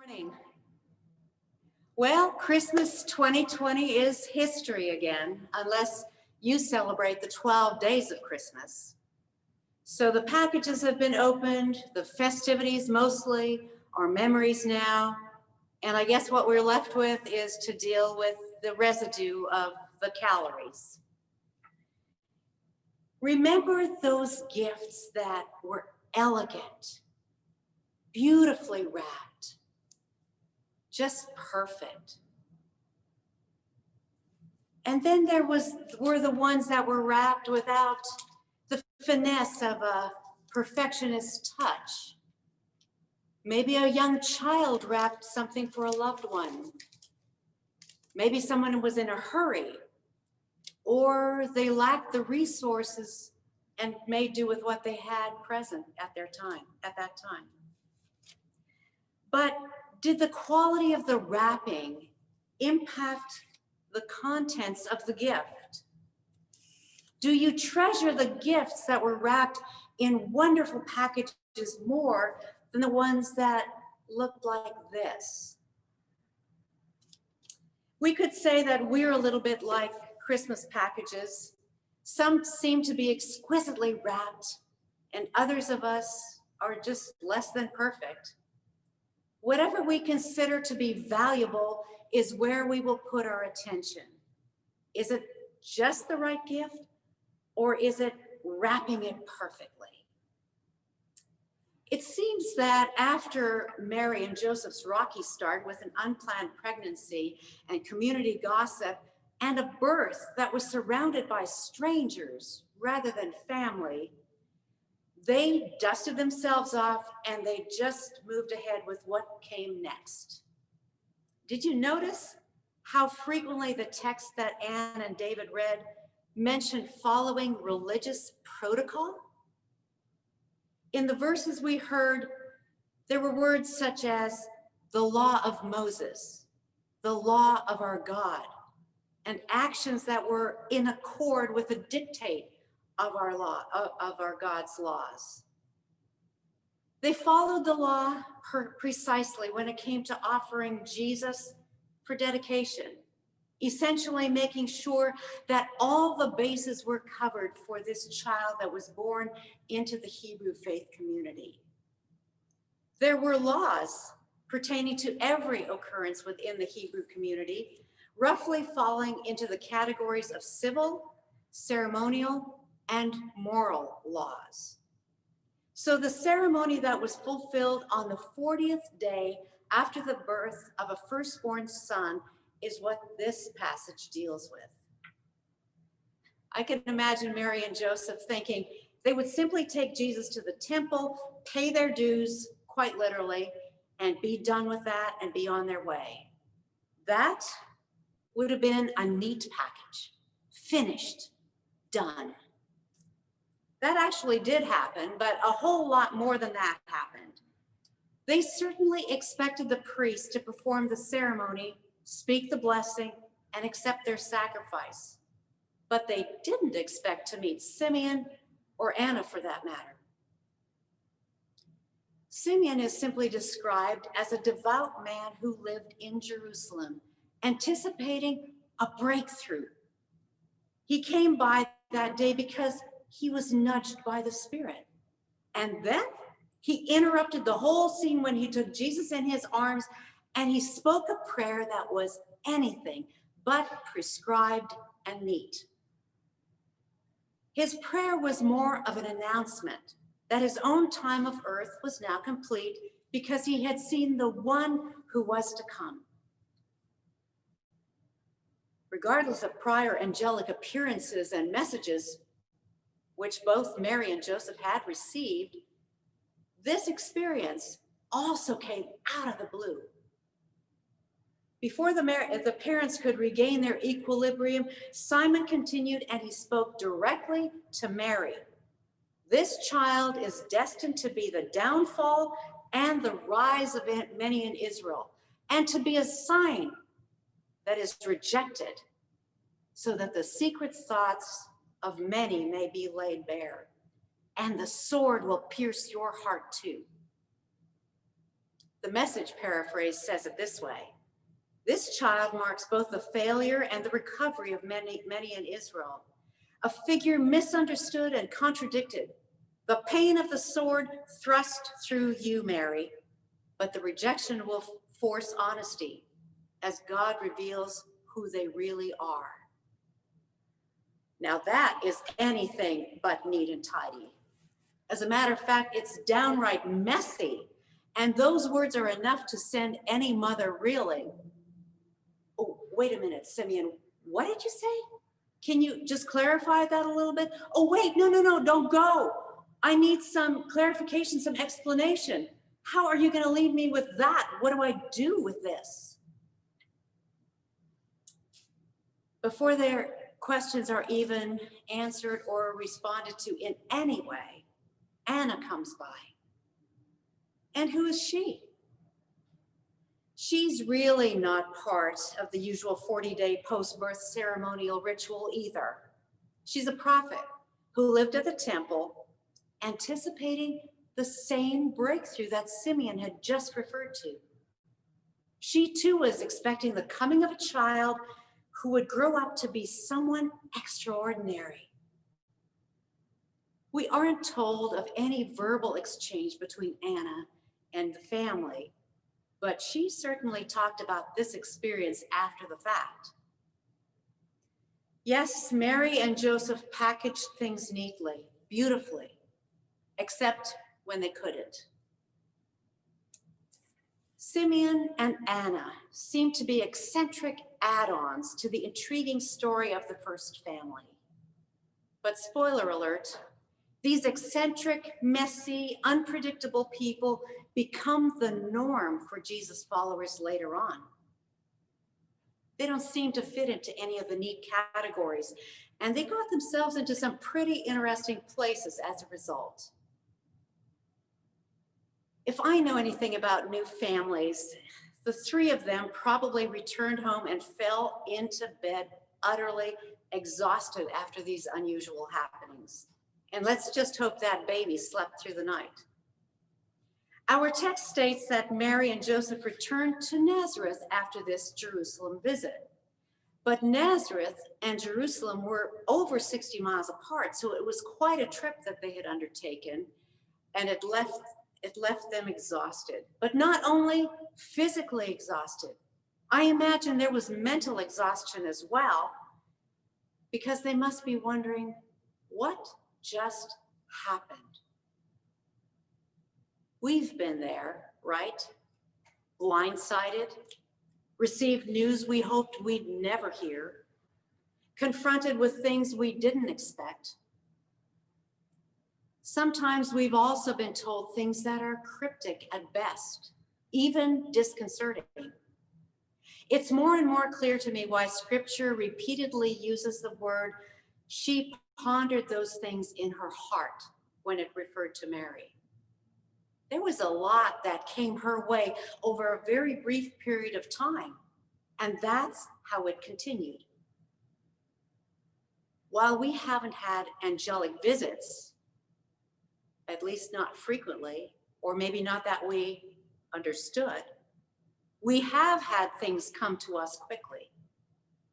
Morning. Well, Christmas 2020 is history again, unless you celebrate the 12 days of Christmas. So the packages have been opened, the festivities mostly are memories now, and I guess what we're left with is to deal with the residue of the calories. Remember those gifts that were elegant, beautifully wrapped, just perfect. And then were the ones that were wrapped without the finesse of a perfectionist touch. Maybe a young child wrapped something for a loved one. Maybe someone was in a hurry, or they lacked the resources and made do with what they had present at that time. But did the quality of the wrapping impact the contents of the gift? Do you treasure the gifts that were wrapped in wonderful packages more than the ones that looked like this? We could say that we're a little bit like Christmas packages. Some seem to be exquisitely wrapped, and others of us are just less than perfect. Whatever we consider to be valuable is where we will put our attention. Is it just the right gift, or is it wrapping it perfectly? It seems that after Mary and Joseph's rocky start with an unplanned pregnancy and community gossip and a birth that was surrounded by strangers rather than family, they dusted themselves off and they just moved ahead with what came next. Did you notice how frequently the text that Anne and David read mentioned following religious protocol? In the verses we heard, there were words such as the law of Moses, the law of our God, and actions that were in accord with the dictate of our law, of our God's laws. They followed the law precisely when it came to offering Jesus for dedication, essentially making sure that all the bases were covered for this child that was born into the Hebrew faith community. There were laws pertaining to every occurrence within the Hebrew community, roughly falling into the categories of civil, ceremonial, and moral laws. So the ceremony that was fulfilled on the 40th day after the birth of a firstborn son is what this passage deals with. I can imagine Mary and Joseph thinking they would simply take Jesus to the temple, pay their dues, quite literally, and be done with that and be on their way. That would have been a neat package, finished, done. That actually did happen, but a whole lot more than that happened. They certainly expected the priest to perform the ceremony, speak the blessing, and accept their sacrifice. But they didn't expect to meet Simeon or Anna for that matter. Simeon is simply described as a devout man who lived in Jerusalem, anticipating a breakthrough. He came by that day because he was nudged by the Spirit. And then he interrupted the whole scene when he took Jesus in his arms and he spoke a prayer that was anything but prescribed and neat. His prayer was more of an announcement that his own time of earth was now complete because he had seen the one who was to come. Regardless of prior angelic appearances and messages, which both Mary and Joseph had received, this experience also came out of the blue. Before the parents could regain their equilibrium, Simon continued and he spoke directly to Mary. This child is destined to be the downfall and the rise of many in Israel, and to be a sign that is rejected, so that the secret thoughts of many may be laid bare, and the sword will pierce your heart too. The Message paraphrase says it this way: this child marks both the failure and the recovery of many in Israel, a figure misunderstood and contradicted. The pain of the sword thrust through you, Mary, but the rejection will force honesty as God reveals who they really are. Now that is anything but neat and tidy. As a matter of fact, it's downright messy, and those words are enough to send any mother reeling. Oh, wait a minute, Simeon, what did you say? Can you just clarify that a little bit? Oh, wait, no, don't go. I need some clarification, some explanation. How are you going to leave me with that? What do I do with this? Before their questions are even answered or responded to in any way, Anna comes by. And who is she? She's really not part of the usual 40-day post-birth ceremonial ritual either. She's a prophet who lived at the temple, anticipating the same breakthrough that Simeon had just referred to. She too was expecting the coming of a child who would grow up to be someone extraordinary. We aren't told of any verbal exchange between Anna and the family, but she certainly talked about this experience after the fact. Yes, Mary and Joseph packaged things neatly, beautifully, except when they couldn't. Simeon and Anna seem to be eccentric add-ons to the intriguing story of the first family. But spoiler alert, these eccentric, messy, unpredictable people become the norm for Jesus followers later on. They don't seem to fit into any of the neat categories, and they got themselves into some pretty interesting places as a result. If I know anything about new families, the three of them probably returned home and fell into bed utterly exhausted after these unusual happenings. And let's just hope that baby slept through the night. Our text states that Mary and Joseph returned to Nazareth after this Jerusalem visit. But Nazareth and Jerusalem were over 60 miles apart, so it was quite a trip that they had undertaken, and it left them exhausted, but not only physically exhausted. I imagine there was mental exhaustion as well, because they must be wondering, what just happened? We've been there, right? Blindsided, received news we hoped we'd never hear, confronted with things we didn't expect. Sometimes we've also been told things that are cryptic at best, even disconcerting. It's more and more clear to me why Scripture repeatedly uses the word, she pondered those things in her heart when it referred to Mary. There was a lot that came her way over a very brief period of time, and that's how it continued. While we haven't had angelic visits, at least not frequently, or maybe not that we understood, we have had things come to us quickly,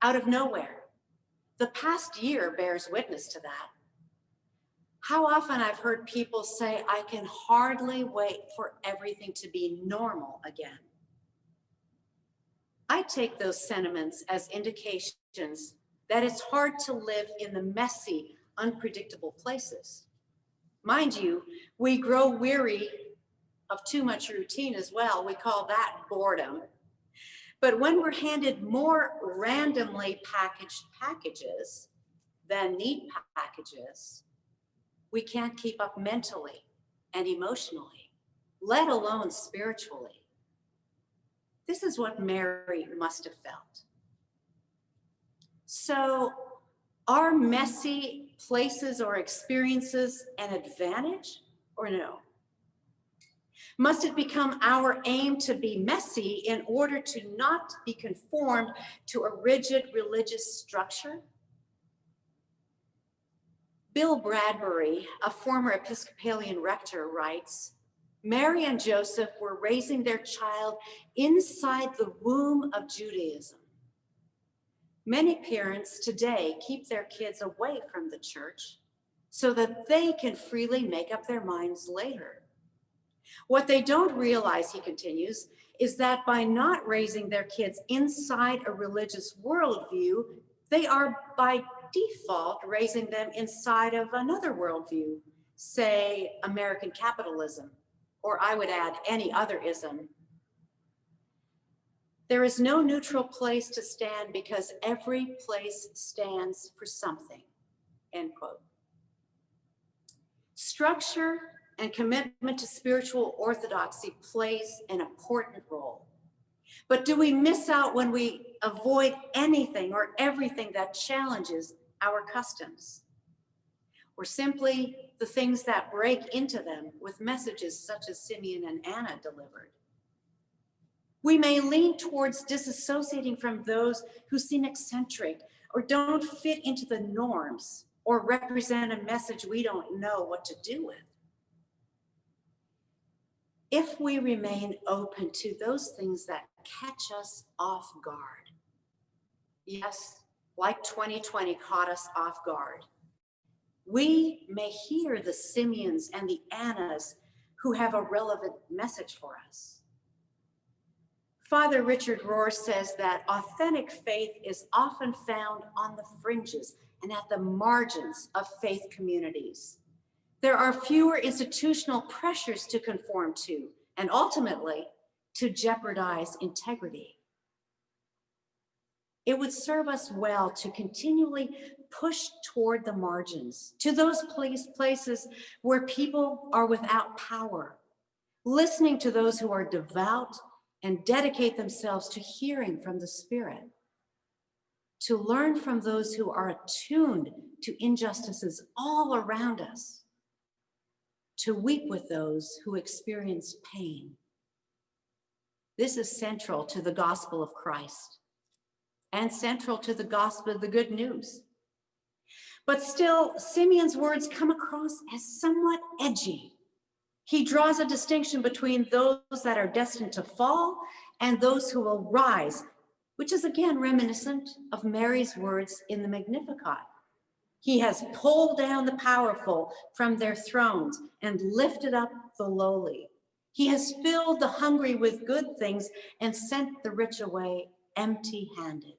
out of nowhere. The past year bears witness to that. How often I've heard people say, I can hardly wait for everything to be normal again. I take those sentiments as indications that it's hard to live in the messy, unpredictable places. Mind you, we grow weary of too much routine as well. We call that boredom. But when we're handed more randomly packaged packages than neat packages, we can't keep up mentally and emotionally, let alone spiritually. This is what Mary must have felt. So, are messy places or experiences an advantage or no? Must it become our aim to be messy in order to not be conformed to a rigid religious structure? Bill Bradbury, a former Episcopalian rector, writes, Mary and Joseph were raising their child inside the womb of Judaism. Many parents today keep their kids away from the church so that they can freely make up their minds later. What they don't realize, he continues, is that by not raising their kids inside a religious worldview, they are by default raising them inside of another worldview, say American capitalism, or I would add any other ism. There is no neutral place to stand because every place stands for something, end quote. Structure and commitment to spiritual orthodoxy plays an important role. But do we miss out when we avoid anything or everything that challenges our customs? Or simply the things that break into them with messages such as Simeon and Anna delivered? We may lean towards disassociating from those who seem eccentric or don't fit into the norms or represent a message we don't know what to do with. If we remain open to those things that catch us off guard, yes, like 2020 caught us off guard, we may hear the Simeons and the Annas who have a relevant message for us. Father Richard Rohr says that authentic faith is often found on the fringes and at the margins of faith communities. There are fewer institutional pressures to conform to, and ultimately to jeopardize integrity. It would serve us well to continually push toward the margins, to those places where people are without power, listening to those who are devout and dedicate themselves to hearing from the Spirit, to learn from those who are attuned to injustices all around us, to weep with those who experience pain. This is central to the gospel of Christ and central to the gospel of the good news. But still, Simeon's words come across as somewhat edgy. He draws a distinction between those that are destined to fall and those who will rise, which is again reminiscent of Mary's words in the Magnificat. He has pulled down the powerful from their thrones and lifted up the lowly. He has filled the hungry with good things and sent the rich away empty-handed.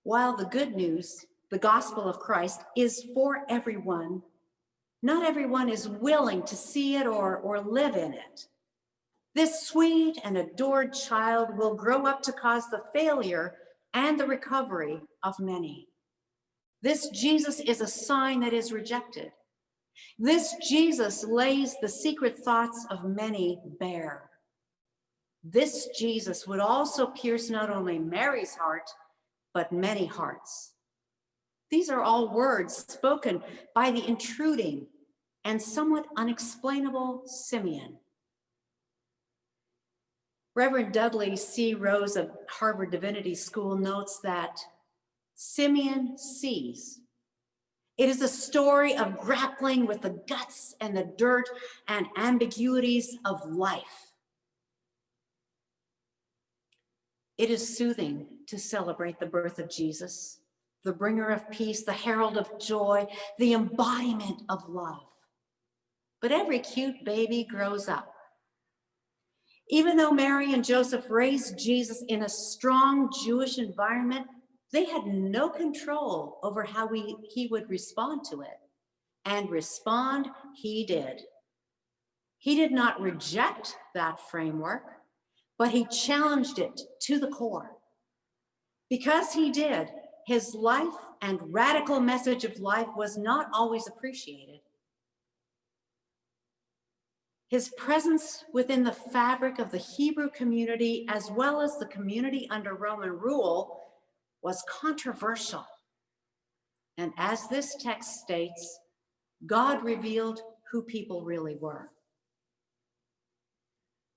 While the good news, the gospel of Christ, is for everyone, not everyone is willing to see it or live in it. This sweet and adored child will grow up to cause the failure and the recovery of many. This Jesus is a sign that is rejected. This Jesus lays the secret thoughts of many bare. This Jesus would also pierce not only Mary's heart, but many hearts. These are all words spoken by the intruding and somewhat unexplainable Simeon. Reverend Dudley C. Rose of Harvard Divinity School notes that Simeon sees. It is a story of grappling with the guts and the dirt and ambiguities of life. It is soothing to celebrate the birth of Jesus, the bringer of peace, the herald of joy, the embodiment of love. But every cute baby grows up. Even though Mary and Joseph raised Jesus in a strong Jewish environment, they had no control over how he would respond to it. And respond he did. He did not reject that framework, but he challenged it to the core. Because he did, his life and radical message of life was not always appreciated. His presence within the fabric of the Hebrew community, as well as the community under Roman rule, was controversial. And as this text states, God revealed who people really were.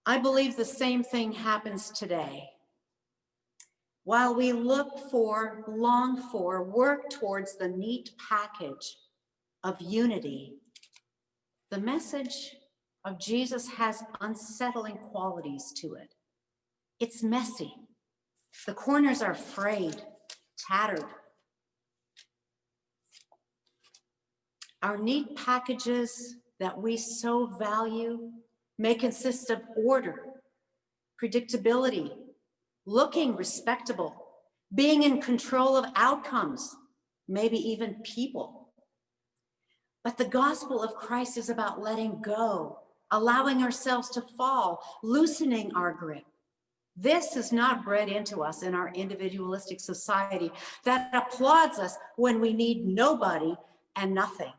I believe the same thing happens today. While we look for, long for, work towards the neat package of unity, the message of Jesus has unsettling qualities to it. It's messy. The corners are frayed, tattered. Our neat packages that we so value may consist of order, predictability, looking respectable, being in control of outcomes, maybe even people. But the gospel of Christ is about letting go, allowing ourselves to fall, loosening our grip. This is not bred into us in our individualistic society that applauds us when we need nobody and nothing.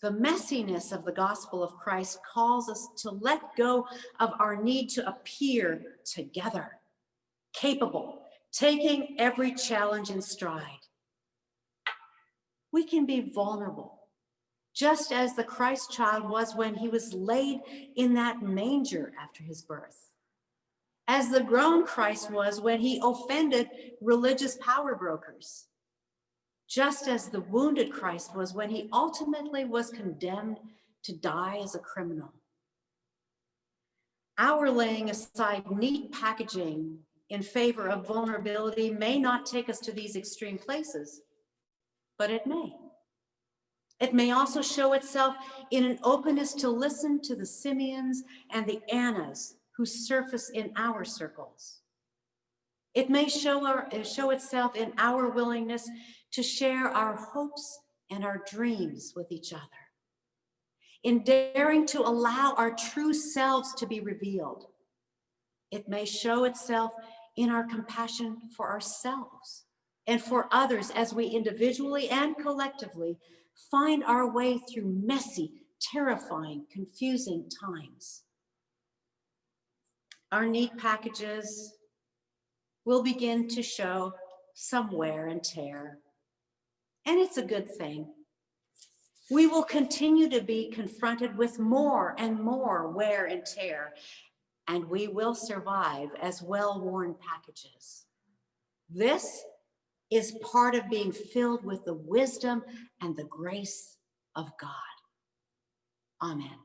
The messiness of the gospel of Christ calls us to let go of our need to appear together, capable, taking every challenge in stride. We can be vulnerable, just as the Christ child was when he was laid in that manger after his birth, as the grown Christ was when he offended religious power brokers, just as the wounded Christ was when he ultimately was condemned to die as a criminal. Our laying aside neat packaging in favor of vulnerability may not take us to these extreme places, but it may. It may also show itself in an openness to listen to the Simeons and the Annas who surface in our circles. It may show itself in our willingness to share our hopes and our dreams with each other, in daring to allow our true selves to be revealed. It may show itself in our compassion for ourselves and for others as we individually and collectively find our way through messy, terrifying, confusing times. Our neat packages will begin to show some wear and tear, and it's a good thing. We will continue to be confronted with more and more wear and tear, and we will survive as well-worn packages. This is part of being filled with the wisdom and the grace of God. Amen.